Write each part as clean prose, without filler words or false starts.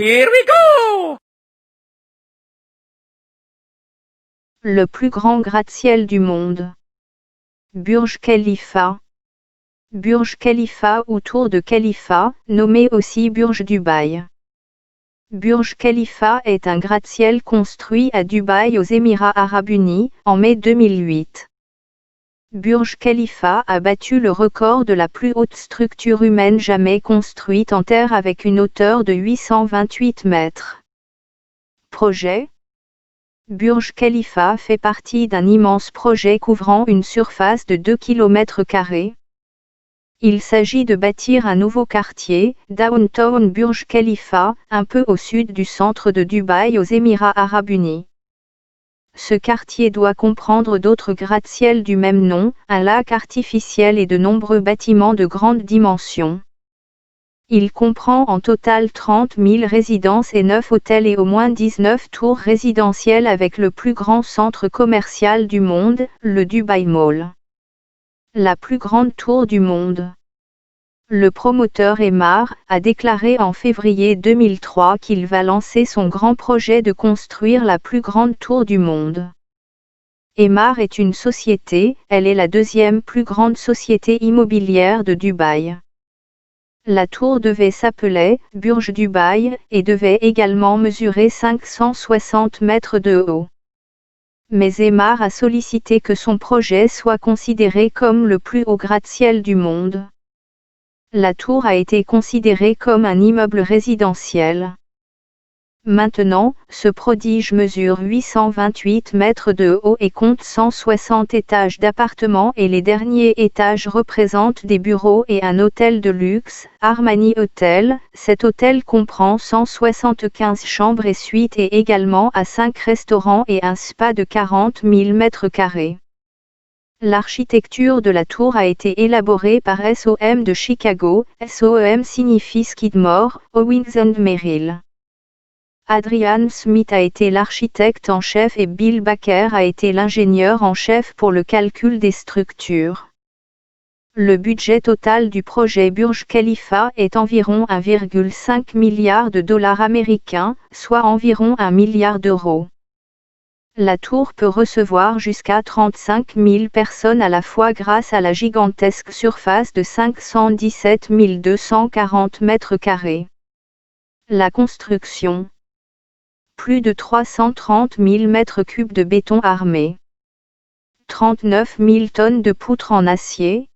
Here we go! Le plus grand gratte-ciel du monde. Burj Khalifa. Burj Khalifa ou Tour de Khalifa, nommé aussi Burj Dubaï. Burj Khalifa est un gratte-ciel construit à Dubaï aux Émirats arabes unis, en mai 2008. Burj Khalifa a battu le record de la plus haute structure humaine jamais construite en terre avec une hauteur de 828 mètres. Projet. Burj Khalifa fait partie d'un immense projet couvrant une surface de 2 km². Il s'agit de bâtir un nouveau quartier, Downtown Burj Khalifa, un peu au sud du centre de Dubaï aux Émirats arabes unis. Ce quartier doit comprendre d'autres gratte-ciels du même nom, un lac artificiel et de nombreux bâtiments de grande dimension. Il comprend en total 30 000 résidences et 9 hôtels et au moins 19 tours résidentielles avec le plus grand centre commercial du monde, le Dubai Mall. La plus grande tour du monde. Le promoteur Emaar a déclaré en février 2003 qu'il va lancer son grand projet de construire la plus grande tour du monde. Emaar est une société, elle est la deuxième plus grande société immobilière de Dubaï. La tour devait s'appeler Burj Dubaï et devait également mesurer 560 mètres de haut. Mais Emaar a sollicité que son projet soit considéré comme le plus haut gratte-ciel du monde. La tour a été considérée comme un immeuble résidentiel. Maintenant, ce prodige mesure 828 mètres de haut et compte 160 étages d'appartements et les derniers étages représentent des bureaux et un hôtel de luxe, Armani Hotel. Cet hôtel comprend 175 chambres et suites et également à 5 restaurants et un spa de 40 000 mètres carrés. L'architecture de la tour a été élaborée par SOM de Chicago, SOM signifie Skidmore, Owings & Merrill. Adrian Smith a été l'architecte en chef et Bill Baker a été l'ingénieur en chef pour le calcul des structures. Le budget total du projet Burj Khalifa est environ 1,5 milliard de dollars américains, soit environ 1 milliard d'euros. La tour peut recevoir jusqu'à 35 000 personnes à la fois grâce à la gigantesque surface de 517 240 mètres carrés. La construction. Plus de 330 000 mètres cubes de béton armé. 39 000 tonnes de poutres en acier.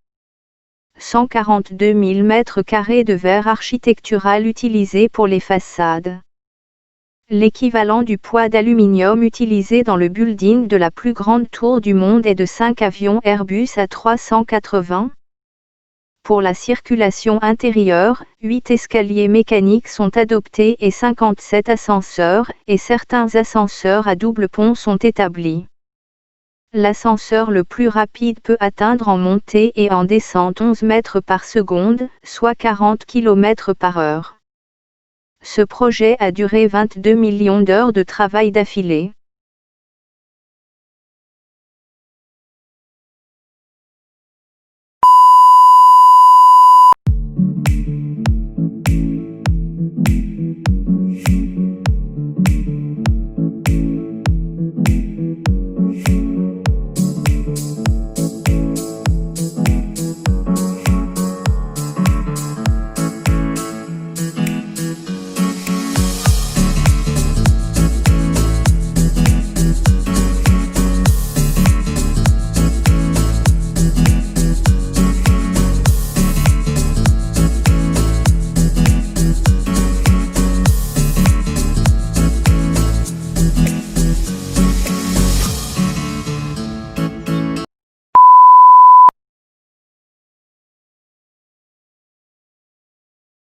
142 000 mètres carrés de verre architectural utilisé pour les façades. L'équivalent du poids d'aluminium utilisé dans le building de la plus grande tour du monde est de 5 avions Airbus A380. Pour la circulation intérieure, 8 escaliers mécaniques sont adoptés et 57 ascenseurs, et certains ascenseurs à double pont sont établis. L'ascenseur le plus rapide peut atteindre en montée et en descente 11 mètres par seconde, soit 40 km par heure. Ce projet a duré 22 millions d'heures de travail d'affilée.